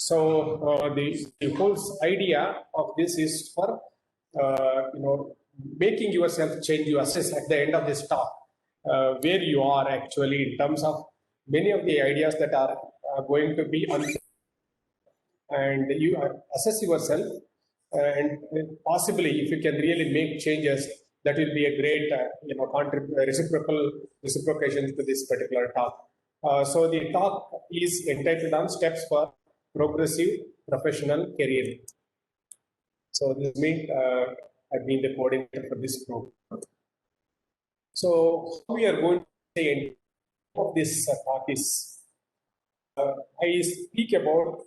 So the whole idea of this is for making yourself change. You assess at the end of this talk where you are actually in terms of many of the ideas that are going to be and you assess yourself and possibly if you can really make changes, that will be a great reciprocation to this particular talk. So the talk is entitled on steps for progressive professional career. So this means I've been the coordinator for this program. So how we are going to say of this talk is I speak about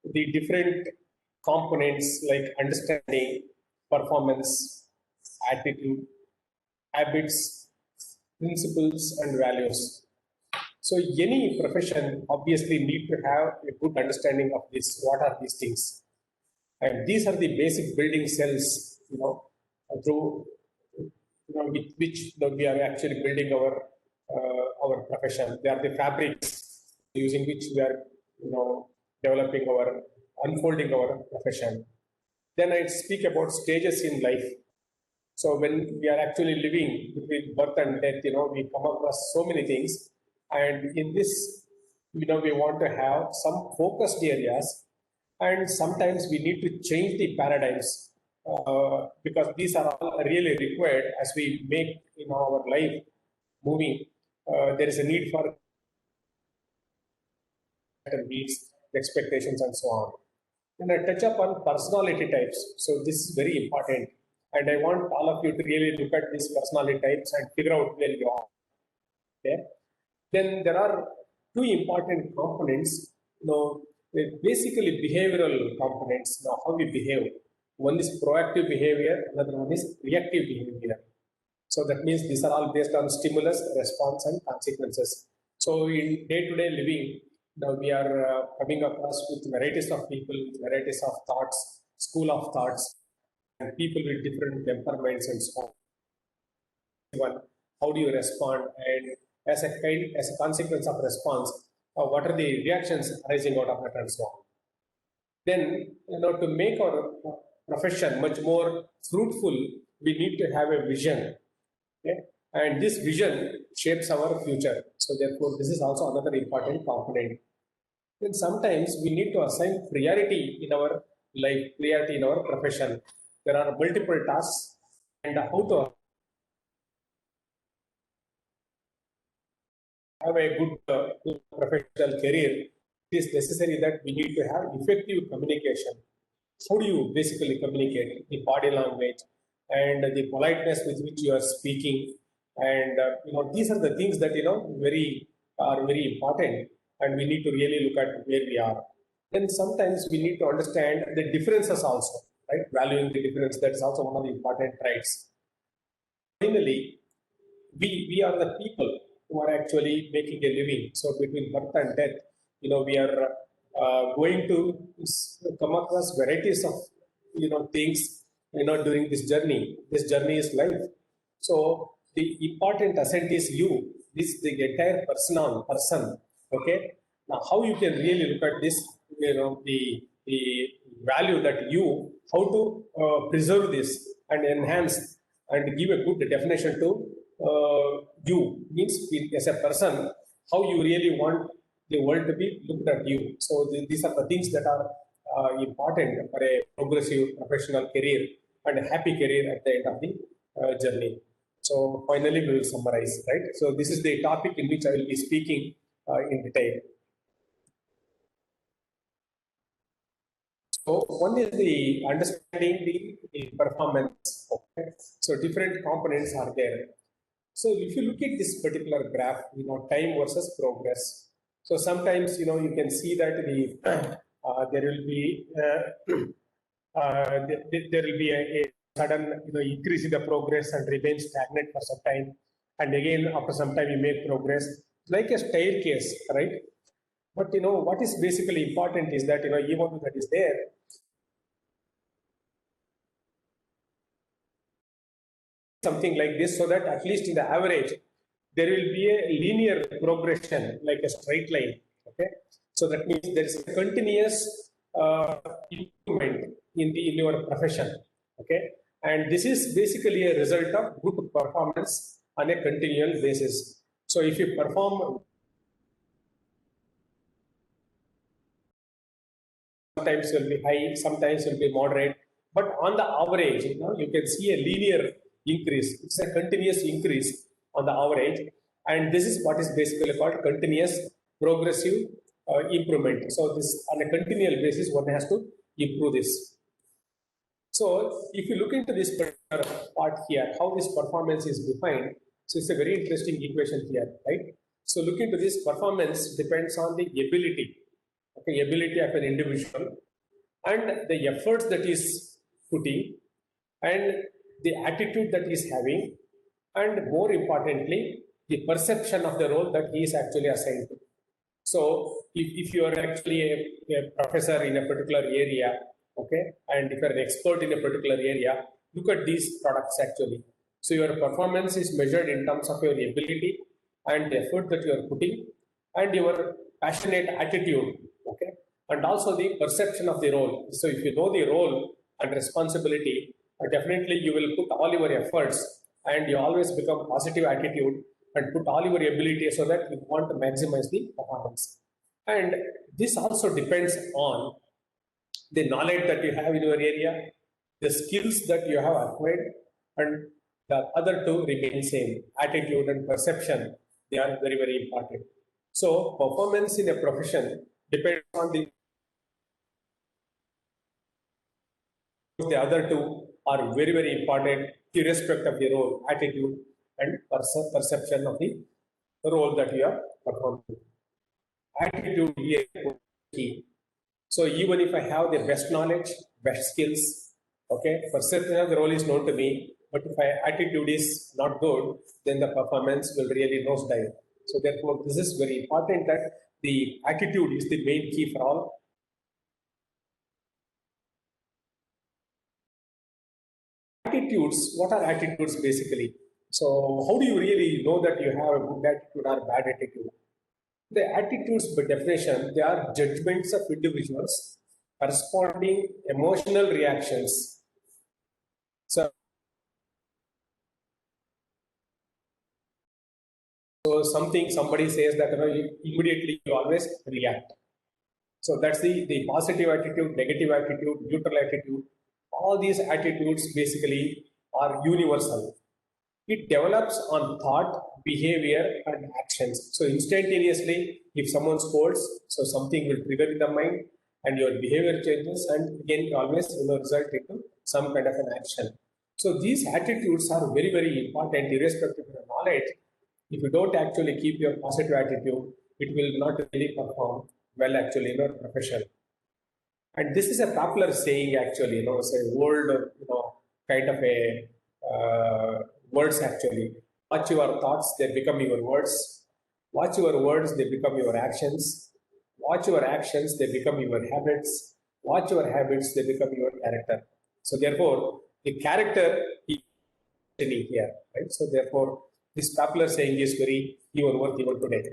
the different components like understanding, performance, attitude, habits, principles, and values. So any profession obviously need to have a good understanding of this. What are these things? And these are the basic building cells, through with which we are actually building our profession. They are the fabrics using which we are developing unfolding our profession. Then I speak about stages in life. So when we are actually living between birth and death, we come across so many things. And in this, we want to have some focused areas. And sometimes we need to change the paradigms because these are all really required as we make our life moving. There is a need for needs, expectations, and so on. And I touch upon personality types. So this is very important. And I want all of you to really look at these personality types and figure out where you are. Okay. Then there are two important components, basically behavioral components, how we behave. One is proactive behavior, another one is reactive behavior. So that means these are all based on stimulus, response, and consequences. So in day-to-day living, now we are coming across with varieties of people, with varieties of thoughts, school of thoughts, and people with different temperaments and so on. How do you respond? And as a consequence of response, what are the reactions arising out of that and so on. Then, to make our profession much more fruitful, we need to have a vision. Okay? And this vision shapes our future. So therefore, this is also another important component. Then sometimes we need to assign priority in our life, priority in our profession. There are multiple tasks, and how to have a good professional career, it is necessary that we need to have effective communication. How do you basically communicate? The body language and the politeness with which you are speaking, and these are the things that are very important, and we need to really look at where we are. Then sometimes we need to understand the differences also, right? Valuing the difference, that is also one of the important traits. Finally, we are the people who are actually making a living. So between birth and death, we are going to come across varieties of things during this journey. This journey is life. So the important asset is you. This the entire person. Okay. Now how you can really look at this, the value that how to preserve this and enhance and give a good definition to you, means as a person, how you really want the world to be looked at you. So these are the things that are important for a progressive professional career and a happy career at the end of the journey. So finally, we will summarize, right? So this is the topic in which I will be speaking in detail. So one is the understanding the performance. Okay? So different components are there. So if you look at this particular graph, time versus progress. So sometimes, you can see that there will be a sudden, increase in the progress and remain stagnant for some time. And again, after some time, you make progress like a staircase, right? But, what is basically important is that, even though that is there, something like this, so that at least in the average, there will be a linear progression, like a straight line. Okay. So that means there is a continuous improvement in your profession. Okay, and this is basically a result of good performance on a continual basis. So if you perform, sometimes will be high, sometimes will be moderate, but on the average, you can see a linear increase. It's a continuous increase on the average, and this is what is basically called continuous progressive improvement. So this on a continual basis, one has to improve this. So if you look into this particular part here, how this performance is defined, so it's a very interesting equation here, right? So look into this, performance depends on the ability, okay, ability of an individual and the efforts that is putting and the attitude that he is having, and more importantly, the perception of the role that he is actually assigned to. So if you are actually a professor in a particular area, okay, and if you are an expert in a particular area, look at these products actually. So your performance is measured in terms of your ability and the effort that you are putting and your passionate attitude, okay, and also the perception of the role. So if you know the role and responsibility, definitely you will put all your efforts and you always become positive attitude and put all your ability so that you want to maximize the performance. And this also depends on the knowledge that you have in your area, the skills that you have acquired, and the other two remain same. Attitude and perception, they are very, very important. So performance in a profession depends on the other two are very, very important irrespective of the role, attitude and perception of the role that you are performing. Attitude here is key. So even if I have the best knowledge, best skills, okay, perception of the role is known to me, but if my attitude is not good, then the performance will really nosedive. So therefore, this is very important that the attitude is the main key for all. Attitudes, what are attitudes basically? So how do you really know that you have a good attitude or bad attitude? The attitudes, by definition, they are judgments of individuals corresponding emotional reactions. So somebody says that, immediately you always react. So that's the positive attitude, negative attitude, neutral attitude. All these attitudes basically are universal. It develops on thought, behavior, and actions. So instantaneously, if someone scolds, so something will trigger in the mind, and your behavior changes, and again always result into some kind of an action. So these attitudes are very, very important, irrespective of your knowledge. If you don't actually keep your positive attitude, it will not really perform well actually in your profession. And this is a popular saying actually, it's a word, kind of a words actually. Watch your thoughts, they become your words. Watch your words, they become your actions. Watch your actions, they become your habits. Watch your habits, they become your character. So therefore, the character is here, right? So therefore, this popular saying is very even worth even today.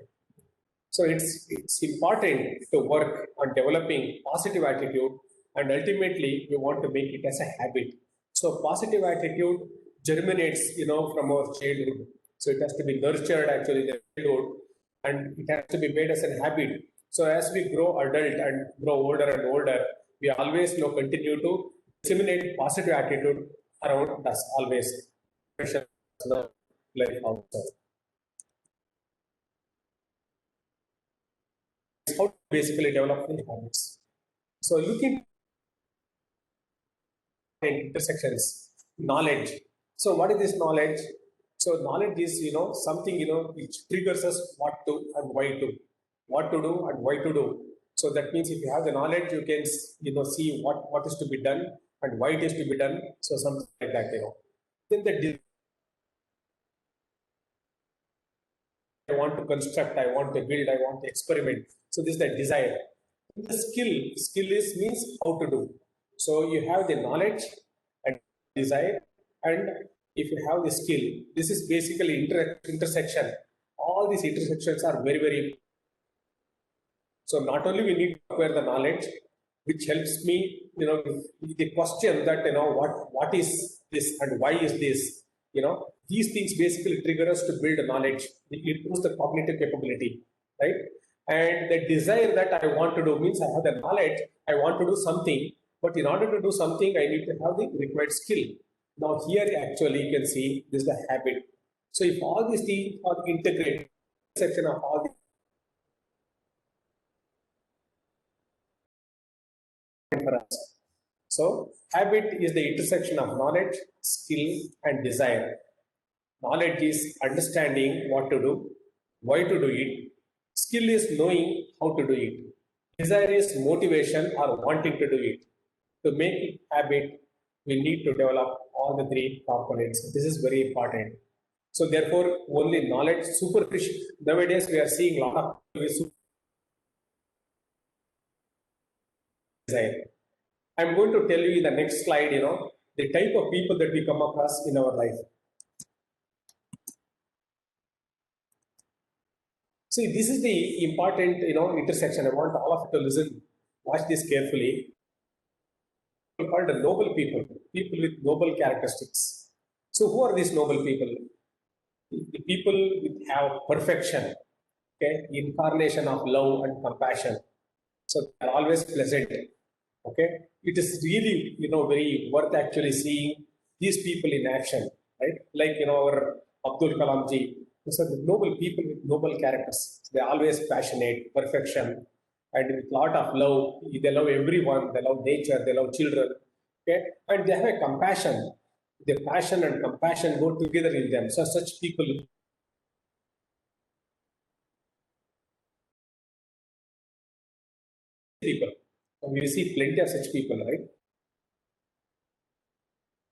So it's important to work on developing positive attitude, and ultimately we want to make it as a habit. So positive attitude germinates, from our childhood. So it has to be nurtured actually in the childhood, and it has to be made as a habit. So as we grow adult and grow older and older, we always continue to disseminate positive attitude around us always. Life also. How to basically develop the habits. So looking at intersections, knowledge. So what is this knowledge? So knowledge is, something, which triggers us what to and why to, what to do and why to do. So that means if you have the knowledge, you can, see what is to be done and why it is to be done. So something like that, Then the I want to construct, I want to build, I want to experiment. So this is the desire. The skill means how to do. So you have the knowledge and desire, and if you have the skill, this is basically intersection. All these intersections are very, very So not only we need to acquire the knowledge, which helps me, with the question that, what is this and why is this, these things basically trigger us to build knowledge. It improves the cognitive capability, right? And the desire that I want to do means I have the knowledge, I want to do something, but in order to do something, I need to have the required skill. Now here actually you can see this is the habit. So if all these things are integrated, section of all for us. So habit is the intersection of knowledge, skill, and desire. Knowledge is understanding what to do, why to do it. Skill is knowing how to do it. Desire is motivation or wanting to do it. To make it habit, we need to develop all the three components. This is very important. So therefore, only knowledge, superficial. Nowadays, we are seeing a lot of desire. I'm going to tell you in the next slide, the type of people that we come across in our life. See, this is the important, intersection. I want all of you to listen, watch this carefully. People called the noble people, people with noble characteristics. So who are these noble people? The people with have perfection, okay, incarnation of love and compassion. So they are always pleasant. Okay, it is really, very worth actually seeing these people in action, right? Like, our Abdul Kalam ji. These are the noble people with noble characters. They're always passionate, perfection, and with lot of love. They love everyone. They love nature. They love children. Okay, and they have a compassion. The passion and compassion go together in them. So such people. We see plenty of such people,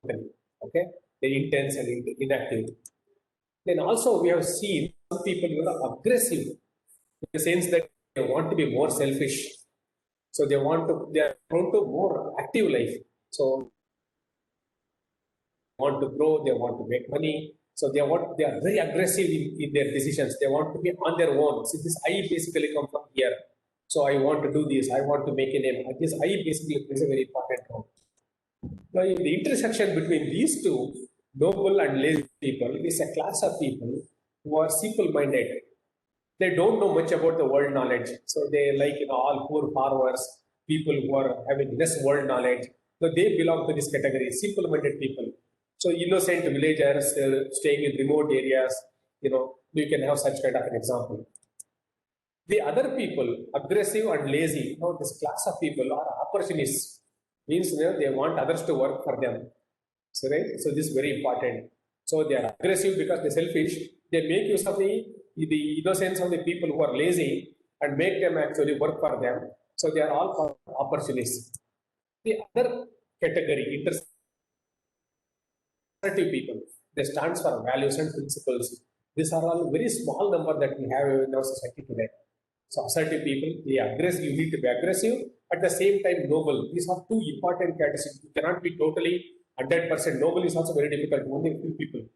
right? Okay, they're intense and inactive. Then also we have seen some people who are aggressive in the sense that they want to be more selfish. So they are prone to more active life. So they want to grow, they want to make money. So they are very aggressive in their decisions. They want to be on their own. So this I basically come from here. So I want to do this, I want to make a name. This I basically plays a very important role. Now, in the intersection between these two, noble and lazy people, is a class of people who are simple-minded. They don't know much about the world knowledge. So they like, all poor farmers, people who are having less world knowledge. So they belong to this category, simple-minded people. So innocent villagers staying in remote areas, you can have such kind of an example. The other people, aggressive and lazy, this class of people are opportunists. Means they want others to work for them. So, right? So this is very important. So they are aggressive because they're selfish. They make use of the innocence of the people who are lazy and make them actually work for them. So they are all opportunists. The other category, assertive people, they stand for values and principles. These are all very small number that we have in our society today. So assertive people, you need to be aggressive, at the same time noble. These are two important characteristics. You cannot be totally 100% noble is also very difficult. Only few people.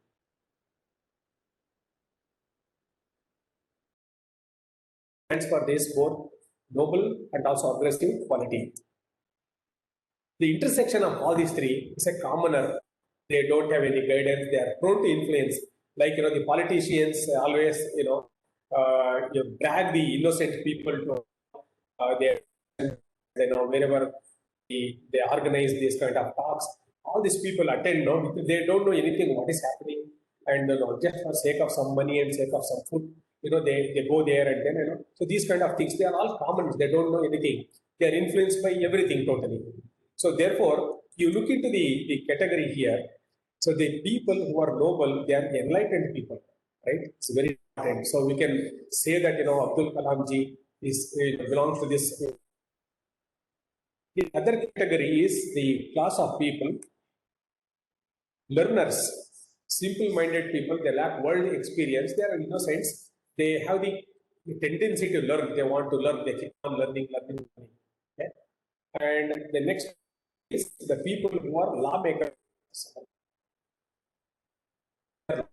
Stands for this both noble and also aggressive quality. The intersection of all these three is a commoner. They don't have any guidance. They are prone to influence. Like, the politicians always, drag the innocent people to wherever they organize these kind of talks. All these people attend, they don't know anything what is happening, and just for sake of some money and sake of some food, they go there and then, so these kind of things, they are all common. They don't know anything. They are influenced by everything totally. So therefore, you look into the category here. So the people who are noble, they are enlightened people, right? It's very important. So we can say that, Abdul Kalam ji belongs to this. The other category is the class of people, learners, simple-minded people. They lack world experience. They are innocents. They have the tendency to learn. They want to learn. They keep on learning. Okay? And the next is the people who are lawmakers,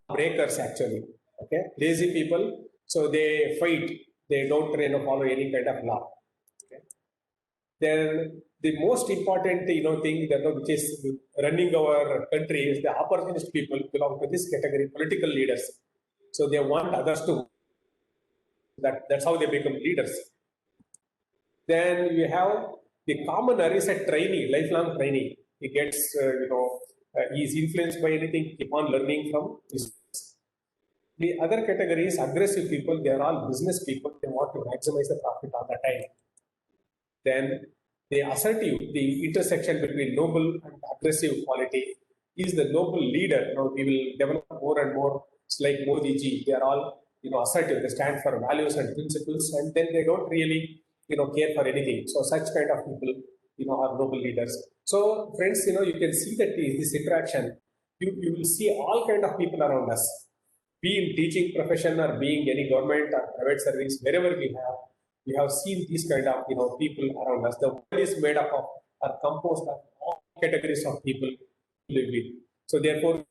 breakers actually. Okay, lazy people. So they fight. They don't follow any kind of law. Okay. Then the most important thing that which is running our country is the opportunist people belong to this category, political leaders. So they want others to that's how they become leaders. Then you have the commoner is a trainee, lifelong trainee. He gets he's influenced by anything, keep on learning from this. The other category is aggressive people. They are all business people. They want to maximize the profit all the time. Then the assertive, the intersection between noble and aggressive quality is the noble leader. We will develop more and more. It's like Modi ji. They are all assertive. They stand for values and principles, and then they don't really care for anything. So such kind of people are noble leaders. So friends, you can see that this interaction. You will see all kind of people around us. Be in teaching profession or being any government or private service, wherever we have seen these kind of people around us. The world is made up of or composed of all categories of people who live with. So therefore,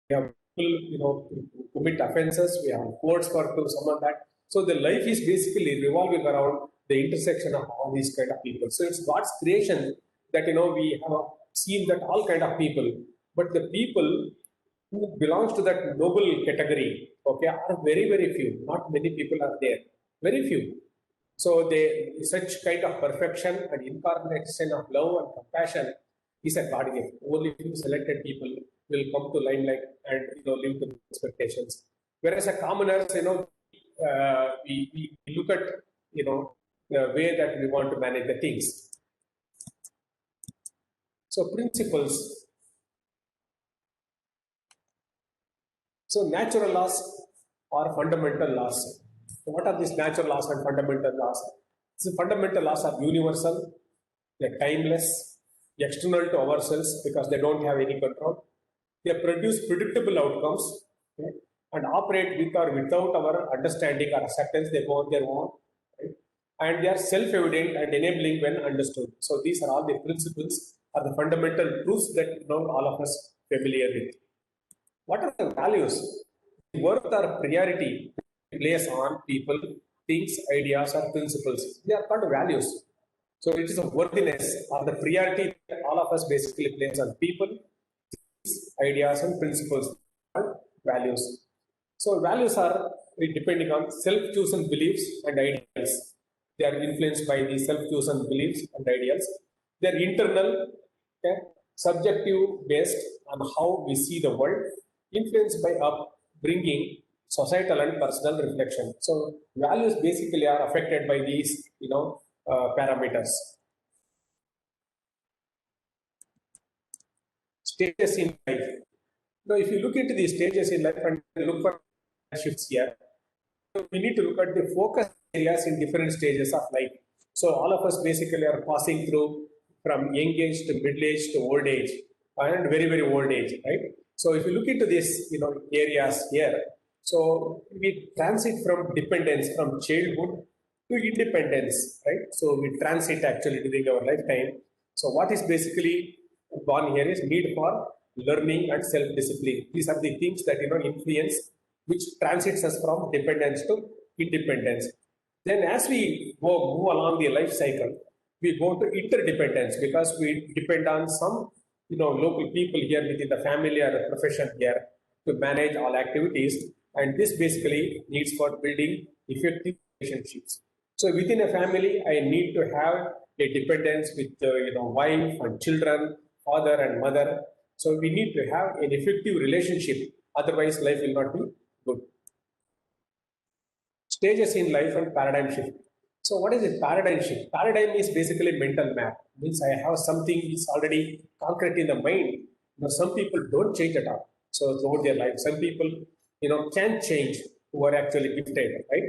we have people commit offences. We have courts for to summon that. So the life is basically revolving around the intersection of all these kind of people. So it's God's creation that we have seen that all kind of people. But the people who belongs to that noble category, okay, are very, very few. Not many people are there. Very few. So such kind of perfection and incarnation of love and compassion is a God gift. Only few selected people will come to limelight and live to expectations. Whereas a commoners, we look at the way that we want to manage the things. So principles. So natural laws or fundamental laws. So what are these natural laws and fundamental laws? The fundamental laws are universal, they're timeless, external to ourselves because they don't have any control. They produce predictable outcomes, okay, and operate with or without our understanding or acceptance. They go on their own, right? And they are self-evident and enabling when understood. So these are all the principles or the fundamental truths that all of us familiar with. What are the values? Worth or priority place on people, things, ideas, or principles. They are called values. So it is a worthiness or the priority that all of us basically place on people, things, ideas, and principles, and values. So values are depending on self-chosen beliefs and ideals. They are influenced by the self-chosen beliefs and ideals. They are internal, okay, subjective based on how we see the world, influenced by upbringing, societal and personal reflection. So values basically are affected by these, parameters. Stages in life. Now, if you look into these stages in life and look for shifts here, we need to look at the focus areas in different stages of life. So all of us basically are passing through from young age to middle age to old age and very, very old age, right? So if you look into these, areas here, so we transit from dependence from childhood to independence, right? So we transit actually during our lifetime. So what is basically gone here is need for learning and self-discipline. These are the things that influence which transits us from dependence to independence. Then as we move along the life cycle, we go to interdependence because we depend on some local people here within the family or the profession here to manage all activities, and this basically needs for building effective relationships. So within a family, I need to have a dependence with wife and children, father and mother. So we need to have an effective relationship. Otherwise, life will not be good. Stages in life and paradigm shift. So what is a paradigm shift? Paradigm is basically mental map. Means I have something is already concrete in the mind. Some people don't change at all. So throughout their life, some people can change who are actually gifted, right?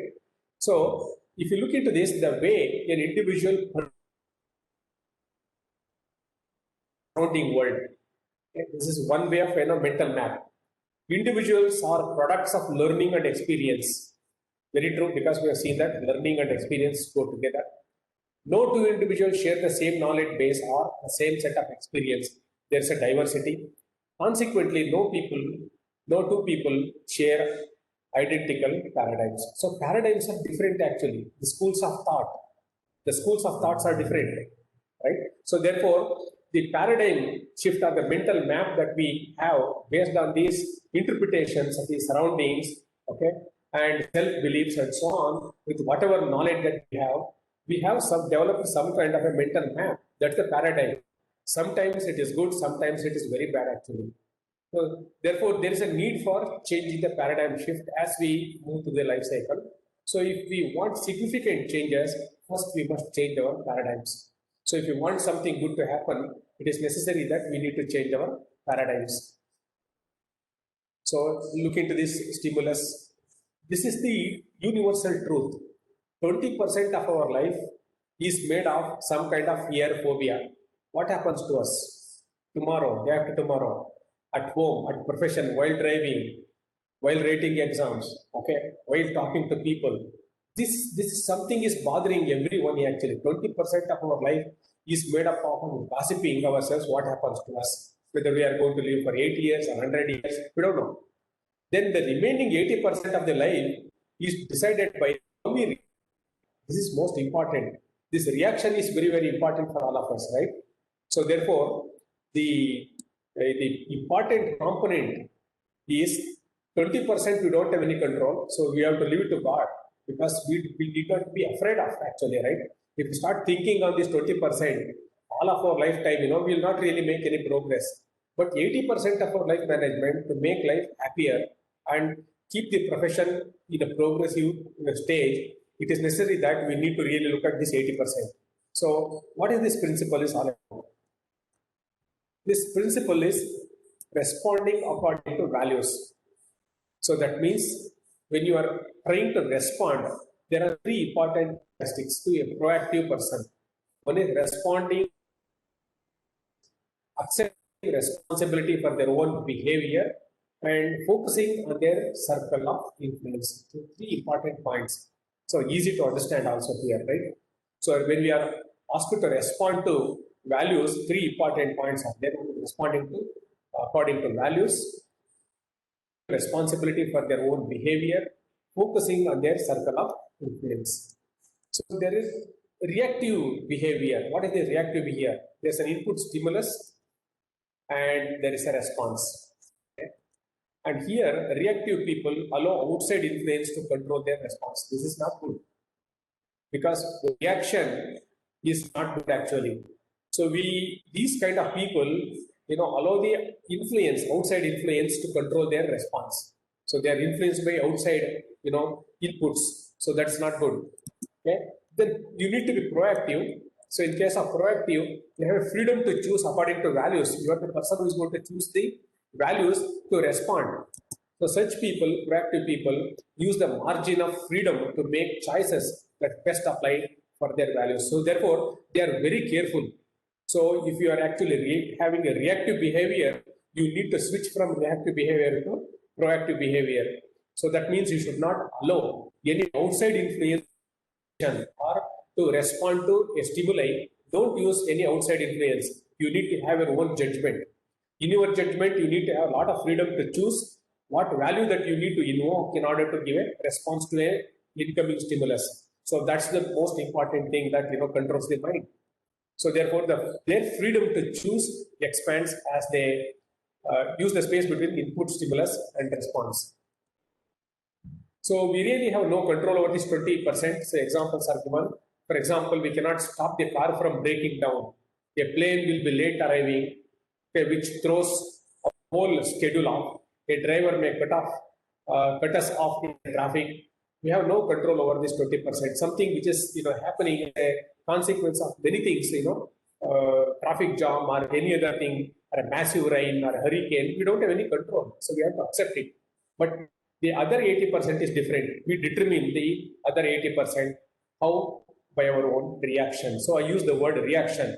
So if you look into this, the way an individual surrounding world, okay, this is one way of mental map. Individuals are products of learning and experience. Very true, because we have seen that learning and experience go together. No two individuals share the same knowledge base or the same set of experience. There's a diversity. Consequently, no people No two people share identical paradigms. So paradigms are different actually. The schools of thoughts are different, right? So therefore, the paradigm shift or the mental map that we have based on these interpretations of the surroundings, okay, and self beliefs and so on, with whatever knowledge that we have some developed some kind of a mental map. That's the paradigm. Sometimes it is good, sometimes it is very bad actually. So therefore, there is a need for changing the paradigm shift as we move to the life cycle. So if we want significant changes, first we must change our paradigms. So if you want something good to happen, it is necessary that we need to change our paradigms. So look into this stimulus. This is the universal truth. 20% of our life is made of some kind of fear phobia. What happens to us tomorrow, day after tomorrow, at home, at profession, while driving, while writing exams, okay, while talking to people? This something is bothering everyone actually. 20% of our life is made up of gossiping ourselves what happens to us, whether we are going to live for 8 years or 100 years, we don't know. Then the remaining 80% of the life is decided by how we react. This is most important. This reaction is very, very important for all of us, right? So therefore, the important component is 20% we don't have any control, so we have to leave it to God, because we need not be afraid of actually, right? If we start thinking on this 20%, all of our lifetime, we will not really make any progress. But 80% of our life management to make life happier and keep the profession in a progressive stage, it is necessary that we need to really look at this 80%. So what is this principle is all about? This principle is responding according to values. So that means when you are trying to respond, there are three important characteristics to a proactive person. One is responding, accepting responsibility for their own behavior, and focusing on their circle of influence. So three important points. So easy to understand also here, right? So when we are asked to respond to values, three important points are there. Responding to according to values, responsibility for their own behavior, focusing on their circle of influence. So there is reactive behavior. What is the reactive behavior? There's an input stimulus and there is a response. Okay? And here, reactive people allow outside influence to control their response. This is not good, because reaction is not good actually. So these kind of people, allow the influence, outside influence to control their response. So they are influenced by outside, inputs. So that's not good. Okay. Then you need to be proactive. So in case of proactive, you have a freedom to choose according to values. You are the person who is going to choose the values to respond. So such people, proactive people, use the margin of freedom to make choices that best apply for their values. So therefore, they are very careful. So if you are actually having a reactive behavior, you need to switch from reactive behavior to proactive behavior. So that means you should not allow any outside influence or to respond to a stimuli. Don't use any outside influence. You need to have your own judgment. In your judgment, you need to have a lot of freedom to choose what value that you need to invoke in order to give a response to a incoming stimulus. So that's the most important thing that controls the mind. So therefore, their freedom to choose expands as they use the space between input stimulus and response. So we really have no control over this 20%. So examples are given. For example, we cannot stop the car from breaking down. A plane will be late arriving, which throws a whole schedule off. A driver may cut us off in traffic. We have no control over this 20%. Something which is happening as a consequence of many things, traffic jam or any other thing, or a massive rain or a hurricane. We don't have any control, so we have to accept it. But the other 80% is different. We determine the other 80% how? By our own reaction. So I use the word reaction.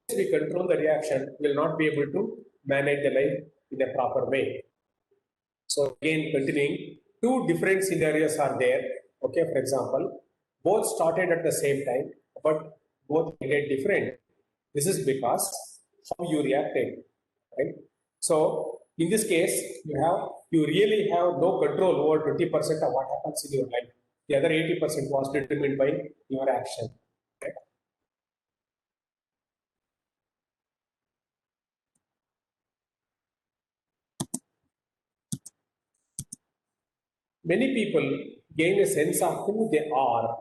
If we control the reaction, we will not be able to manage the life in a proper way. So again, continuing, two different scenarios are there. Okay, for example, both started at the same time, but both ended different. This is because how you reacted, right? So In this case, you really have no control over 20% of what happens in your life. The other 80% was determined by your action. Okay? Many people gain a sense of who they are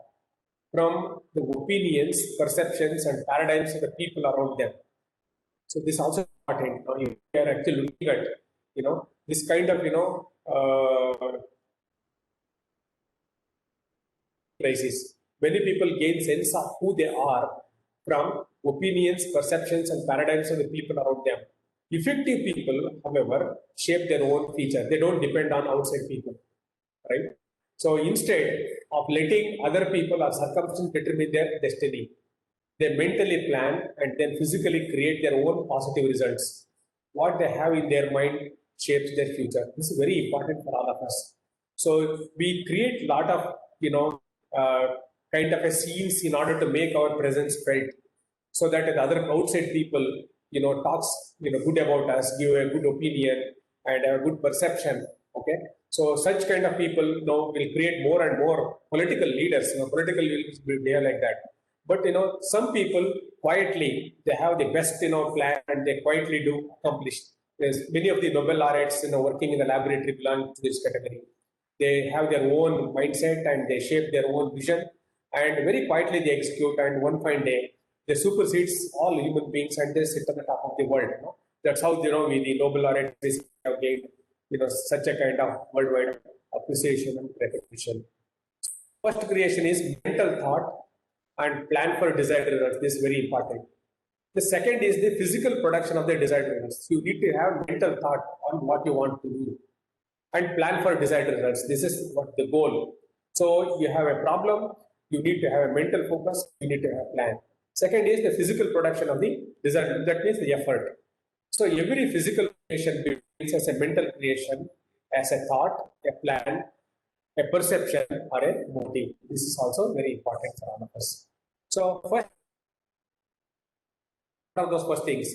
from the opinions, perceptions, and paradigms of the people around them. So this also important. You are actually looking at, this kind of, crisis. Many people gain sense of who they are from opinions, perceptions, and paradigms of the people around them. Effective people, however, shape their own feature. They don't depend on outside people, right? So instead of letting other people or circumstances determine their destiny, they mentally plan and then physically create their own positive results. What they have in their mind shapes their future. This is very important for all of us. So we create a lot of, uh, kind of a scenes in order to make our presence felt, so that the other outside people, talks, good about us, give a good opinion and a good perception. Okay. So such kind of people, will create more and more political leaders. Political leaders will be like that. But some people quietly they have the best plan and they quietly do accomplish. There's many of the Nobel laureates working in the laboratory belong to this category. They have their own mindset and they shape their own vision and very quietly they execute. And one fine day they supersedes all human beings and they sit on the top of the world. That's how we the Nobel laureates have gained such a kind of worldwide appreciation and recognition. First creation is mental thought and plan for desired results. This is very important. The second is the physical production of the desired results. You need to have mental thought on what you want to do and plan for desired results. This is what the goal. So you have a problem, you need to have a mental focus, you need to have a plan. Second is the physical production of the desired, that means the effort. So every physical creation begins as a mental creation, as a thought, a plan, a perception, or a motive. This is also very important for all of us. So first of those first things,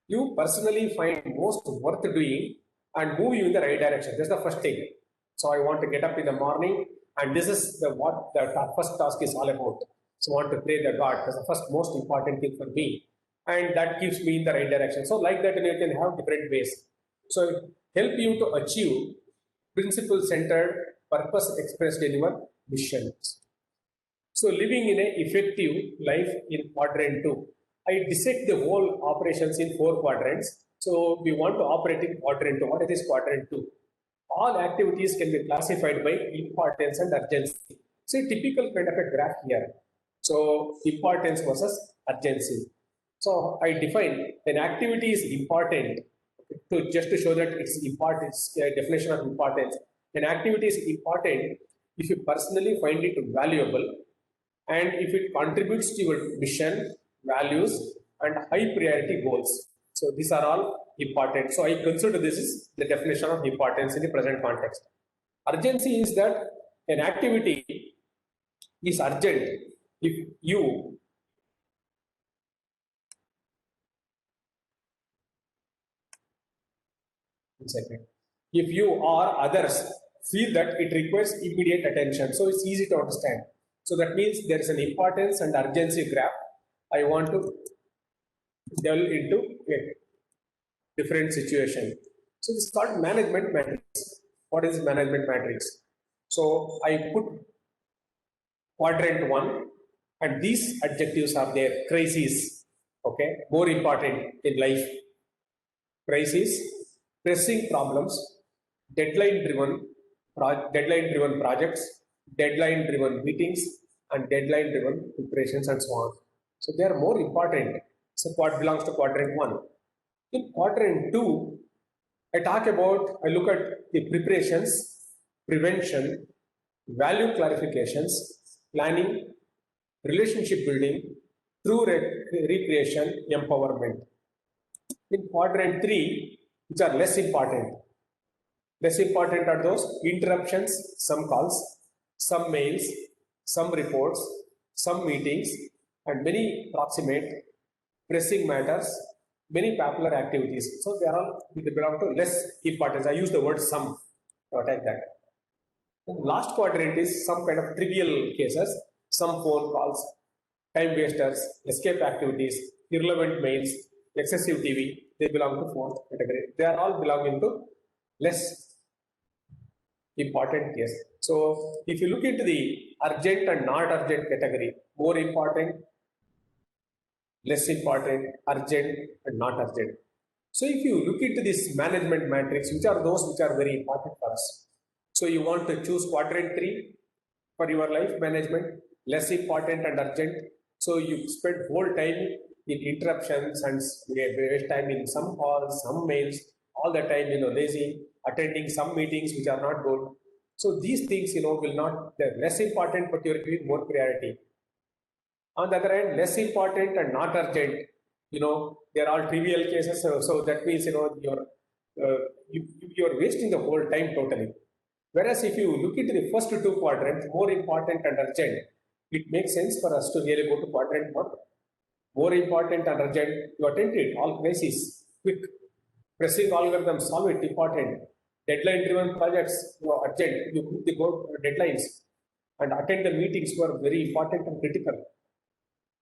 you personally find most worth doing and move you in the right direction. That's the first thing. So I want to get up in the morning, and this is what the first task is all about. So I want to pray the God. That's the first most important thing for me, and that keeps me in the right direction. So like that, you can have different ways. So help you to achieve principle-centered, purpose-expressed in your missions. So living in an effective life in quadrant 2. I dissect the whole operations in 4 quadrants. So we want to operate in quadrant 2. What is quadrant 2? All activities can be classified by importance and urgency. So a typical kind of a graph here. So importance versus urgency. So I define an activity is important to just to show that it's importance, definition of importance. An activity is important if you personally find it valuable and if it contributes to your mission, values, and high priority goals. So these are all important. So I consider this is the definition of importance in the present context. Urgency is that an activity is urgent if you if you or others feel that it requires immediate attention. So it's easy to understand. So that means there is an importance and urgency graph. I want to delve into a different situation. So this is called management matrix. What is management matrix? So I put quadrant 1 and these adjectives are there. Crisis, okay, more important in life. Crisis, pressing problems, deadline-driven projects, deadline-driven meetings, and deadline-driven preparations, and so on. So they are more important. So what belongs to quadrant 1. In quadrant 2, I look at the preparations, prevention, value clarifications, planning, relationship building, true recreation, empowerment. In quadrant 3, which are less important. Less important are those interruptions, some calls, some mails, some reports, some meetings, and many proximate, pressing matters, many popular activities. So they belong to less importance. I use the word some to attack that. The last quadrant is some kind of trivial cases, some phone calls, time wasters, escape activities, irrelevant mails, excessive TV. They belong to fourth category. They are all belonging to less important case. So if you look into the urgent and not urgent category, more important, less important, urgent and not urgent. So if you look into this management matrix, which are those which are very important for us. So you want to choose quadrant 3 for your life management, less important and urgent. So you spend whole time in interruptions and waste time in some calls, some mails, all the time, lazy, attending some meetings which are not good. So these things, will not, they're less important, but you're giving more priority. On the other hand, less important and not urgent, they're all trivial cases. So that means, you're wasting the whole time totally. Whereas if you look into the first two quadrants, more important and urgent, it makes sense for us to really go to quadrant 1. More important and urgent, you attend it, all crises, quick, pressing algorithms, solve it, important. Deadline-driven projects, urgent, you go deadlines and attend the meetings who are very important and critical.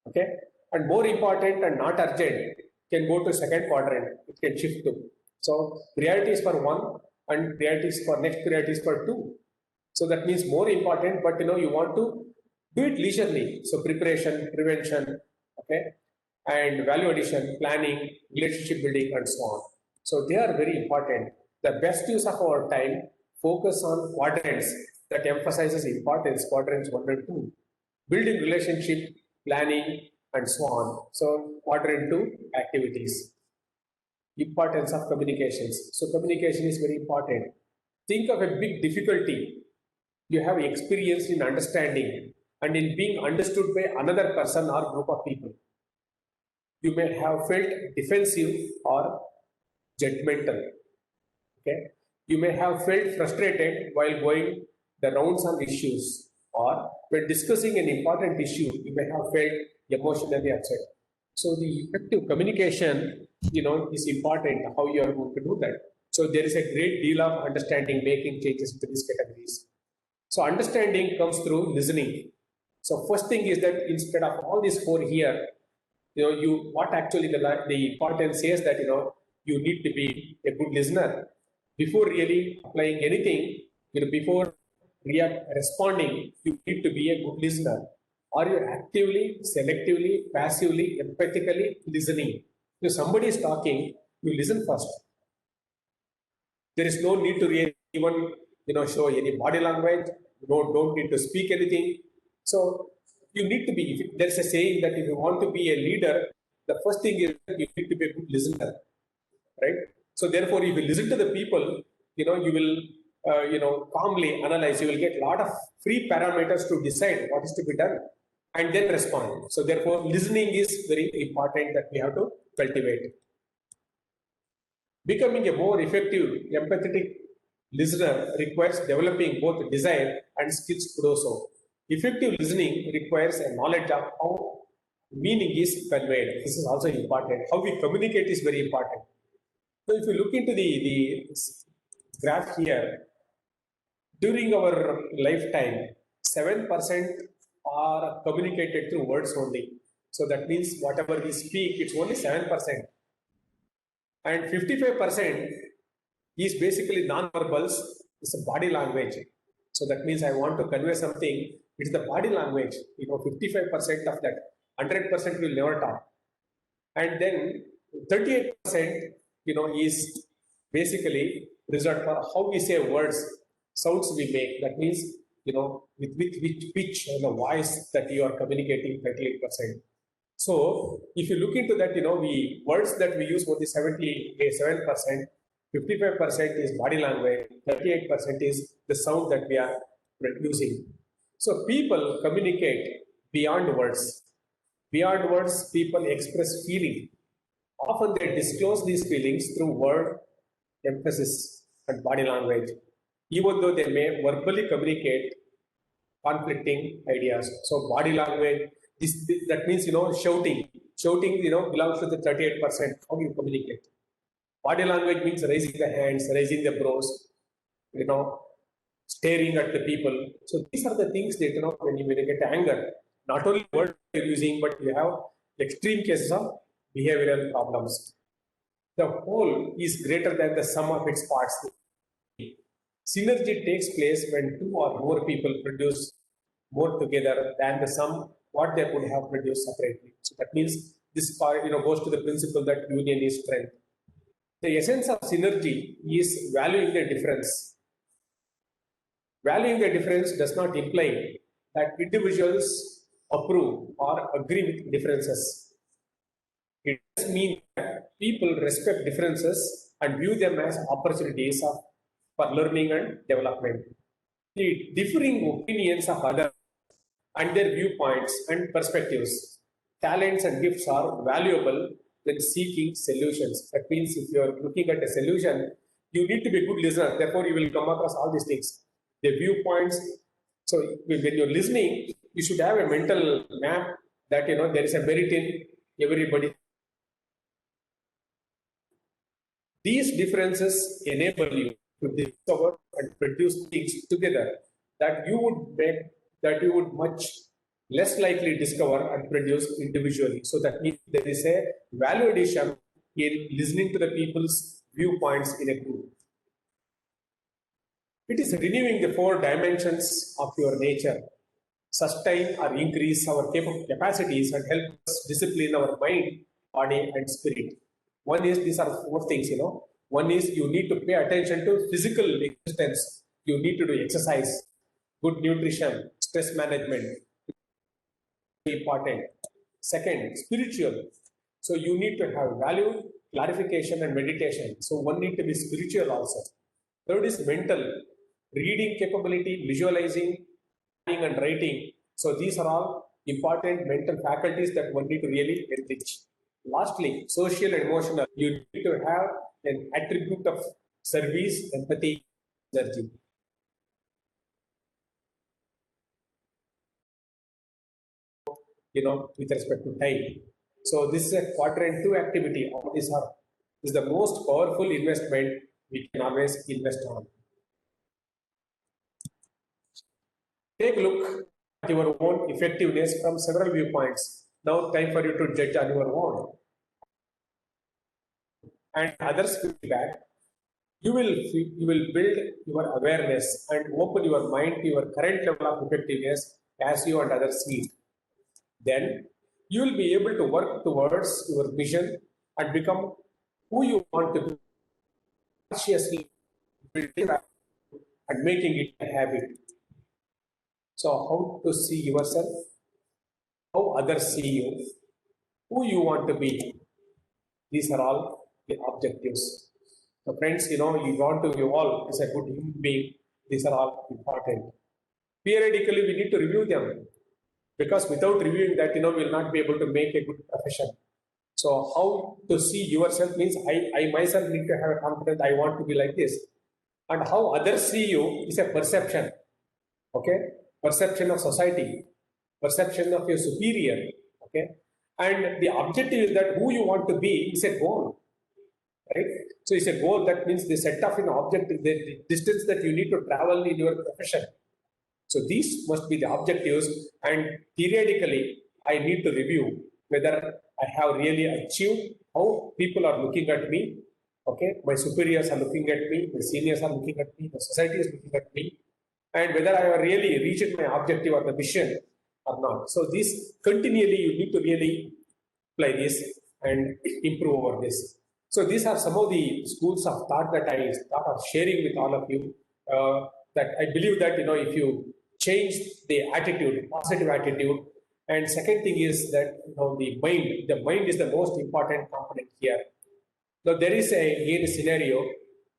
Okay, and more important and not urgent can go to second quadrant. It can shift to. So priorities for 1 and priorities for next priorities for 2. So that means more important, but you want to do it leisurely. So preparation, prevention, okay, and value addition, planning, relationship building, and so on. So they are very important. The best use of our time, focus on quadrants that emphasizes importance, quadrants 1 and 2. Building relationship, planning, and so on. So quadrant 2, activities. Importance of communications. So communication is very important. Think of a big difficulty you have experienced in understanding and in being understood by another person or group of people. You may have felt defensive or judgmental. Okay, you may have felt frustrated while going the rounds on issues, or when discussing an important issue, you may have felt emotionally upset. So the effective communication, is important. How you are going to do that. So there is a great deal of understanding, making changes to these categories. So understanding comes through listening. So first thing is that instead of all these 4 here, what actually the importance says that you need to be a good listener before really applying anything. Before responding, you need to be a good listener. Are you actively, selectively, passively, empathically listening? If somebody is talking, you listen first. There is no need to really even show any body language. Don't need to speak anything. So you need to be. There's a saying that if you want to be a leader, the first thing is you need to be a good listener, right? So therefore, if you listen to the people, you will calmly analyze. You will get a lot of free parameters to decide what is to be done, and then respond. So therefore, listening is very important that we have to cultivate. Becoming a more effective, empathetic listener requires developing both desire and skills to do so. Effective listening requires a knowledge of how meaning is conveyed. This is also important. How we communicate is very important. So if you look into the graph here, during our lifetime, 7% are communicated through words only. So that means whatever we speak, it's only 7%. And 55% is basically non-verbals, it's a body language. So that means I want to convey something, it's the body language. 55% of that, 100% will never talk. And then 38%, is basically result for how we say words, sounds we make. That means, with which pitch and the voice that you are communicating, 38%. So if you look into that, we words that we use only 77%, 55% is body language, 38% is the sound that we are producing. So people communicate beyond words. Beyond words, people express feeling. Often they disclose these feelings through word, emphasis, and body language, even though they may verbally communicate conflicting ideas. So body language, that means, shouting. Shouting, belongs to the 38%. How do you communicate? Body language means raising the hands, raising the brows, staring at the people. So these are the things that, when you get anger, not only words you're using, but you have extreme cases of behavioral problems. The whole is greater than the sum of its parts. Synergy takes place when two or more people produce more together than the sum what they could have produced separately. So that means this part, goes to the principle that union is strength. The essence of synergy is valuing the difference. Valuing the difference does not imply that individuals approve or agree with differences. It does mean that people respect differences and view them as opportunities for learning and development. The differing opinions of others and their viewpoints and perspectives, talents and gifts are valuable when seeking solutions. That means if you are looking at a solution, you need to be a good listener. Therefore, you will come across all these things, the viewpoints. So when you're listening, you should have a mental map that there is a merit in everybody. These differences enable you to discover and produce things together that you would much less likely discover and produce individually. So that means there is a value addition in listening to the people's viewpoints in a group. It is renewing the 4 dimensions of your nature, sustain or increase our capacities and help us discipline our mind, body and spirit. One is, these are 4 things, One is you need to pay attention to physical existence. You need to do exercise, good nutrition, stress management, important. Second, spiritual. So you need to have value, clarification and meditation. So one need to be spiritual also. Third is mental, reading capability, visualizing, and writing. So these are all important mental faculties that one need to really enrich. Lastly, social and emotional. You need to have an attribute of service, empathy, energy. With respect to time. So this is a quadrant 2 activity. All these are is the most powerful investment we can always invest on. Take a look at your own effectiveness from several viewpoints. Now time for you to judge on your own. And others' feedback, you will build your awareness and open your mind to your current level of effectiveness as you and others see it. Then you will be able to work towards your vision and become who you want to be, consciously building and making it a habit. So how to see yourself, how others see you, who you want to be. These are all the objectives. So friends, you want to be all as a good human being. These are all important. Periodically, we need to review them, because without reviewing that, we will not be able to make a good profession. So how to see yourself means I myself need to have a confidence, I want to be like this. And how others see you is a perception. Okay? Perception of society, perception of your superior. Okay? And the objective is that who you want to be is a goal. Right? So it's a goal, that means the set of an objective, the distance that you need to travel in your profession. So these must be the objectives, and periodically I need to review whether I have really achieved, how people are looking at me. Okay, my superiors are looking at me, my seniors are looking at me, the society is looking at me, and whether I have really reached my objective or the mission or not. So this continually you need to really apply this and improve over this. So these are some of the schools of thought that I thought of sharing with all of you. That I believe that if you change the attitude, positive attitude, and second thing is that the mind is the most important component here. Now there is a scenario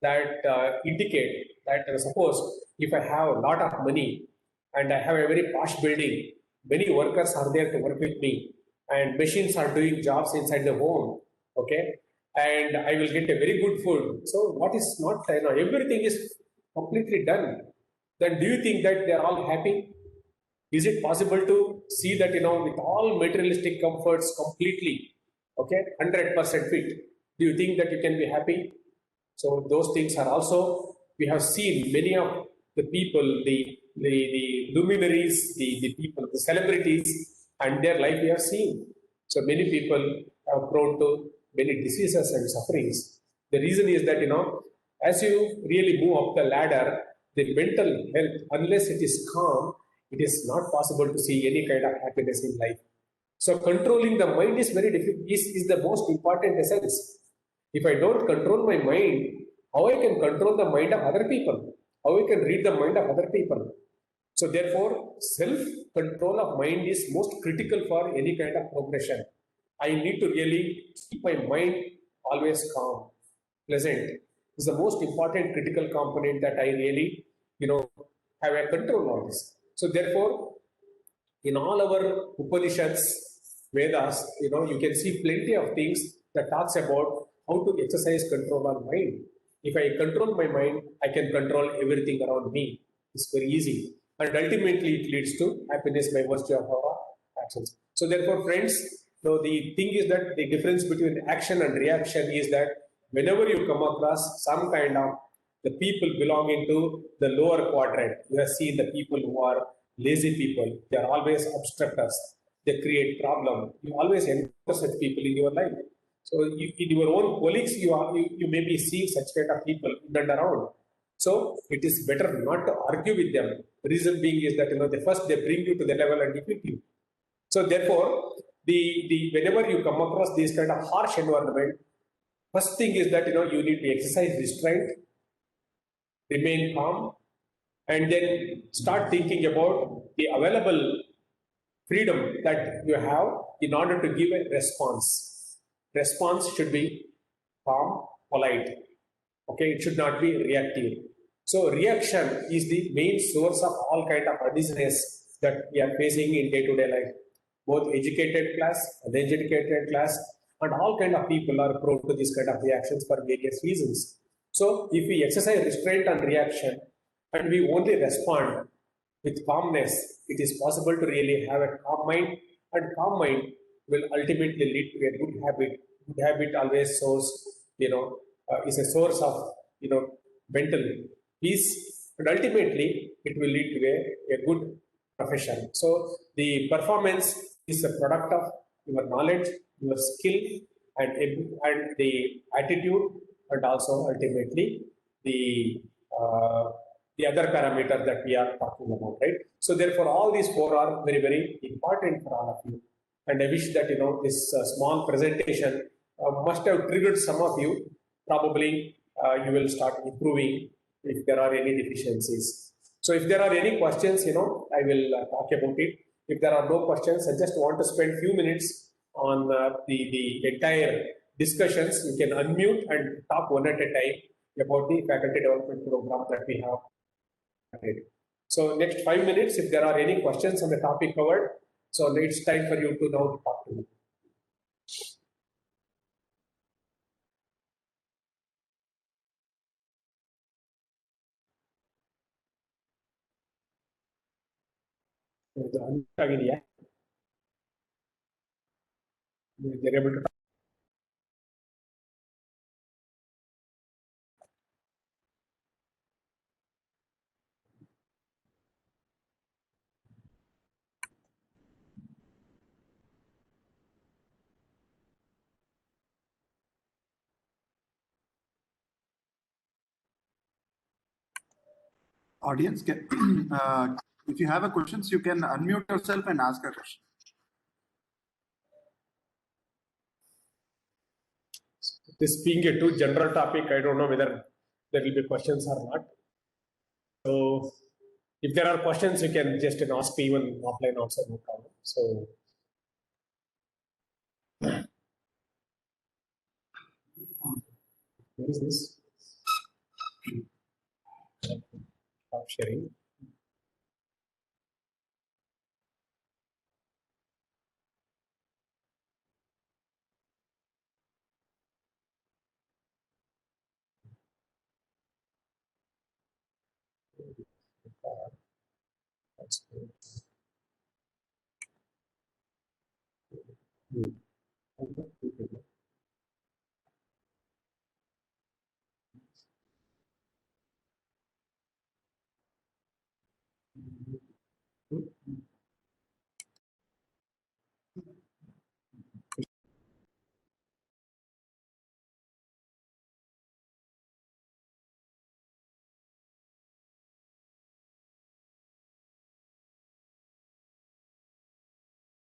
that indicate that suppose if I have a lot of money and I have a very posh building, many workers are there to work with me, and machines are doing jobs inside the home. Okay, and I will get a very good food. So what is not, everything is completely done. Then do you think that they are all happy? Is it possible to see that, with all materialistic comforts completely, okay, 100% fit? Do you think that you can be happy? So those things are also, we have seen many of the people, the luminaries, the people, the celebrities, and their life we have seen. So many people are prone to many diseases and sufferings. The reason is that, as you really move up the ladder, the mental health, unless it is calm, it is not possible to see any kind of happiness in life. So controlling the mind is very difficult, is the most important essence. If I don't control my mind, how I can control the mind of other people? How I can read the mind of other people? So therefore, self-control of mind is most critical for any kind of progression. I need to really keep my mind always calm, pleasant. This is the most important critical component that I really, have a control on this. So therefore, in all our Upanishads, Vedas, you can see plenty of things that talks about how to exercise control on mind. If I control my mind, I can control everything around me. It's very easy. And ultimately, it leads to happiness by virtue of our actions. So therefore, friends, the thing is that the difference between action and reaction is that whenever you come across some kind of the people belonging to the lower quadrant, you have seen the people who are lazy people, they are always obstructors, they create problem. You always encounter such people in your life. So in your own colleagues, you may be seeing such kind of people in and around. So it is better not to argue with them. The reason being is that, the first they bring you to the level and defeat you. So therefore, the whenever you come across this kind of harsh environment, first thing is that, you need to exercise restraint, remain calm, and then start thinking about the available freedom that you have in order to give a response. Response should be calm, polite. Okay, it should not be reactive. So reaction is the main source of all kind of uneasiness that we are facing in day-to-day life. Both educated class, uneducated class, and all kind of people are prone to this kind of reactions for various reasons. So if we exercise restraint and reaction, and we only respond with calmness, it is possible to really have a calm mind, and calm mind will ultimately lead to a good habit. Good habit always shows, is a source of, mental peace, and ultimately it will lead to a good profession. So the performance is a product of your knowledge, your skill, and the attitude, and also ultimately the uh, the other parameter that we are talking about, right? So therefore, all these four are very, very important for all of you. And I wish that, this small presentation must have triggered some of you. Probably you will start improving if there are any deficiencies. So if there are any questions, I will talk about it. If there are no questions, I just want to spend few minutes on the entire discussions. You can unmute and talk one at a time about the faculty development program that we have. So next 5 minutes, if there are any questions on the topic covered, so it's time for you to now talk to me. They're able to talk. Audience, if you have a questions, you can unmute yourself and ask a question. This being a too general topic, I don't know whether there will be questions or not. So if there are questions, you can just ask me even offline also, no problem. So what is this? Stop sharing. That's good. Hmm?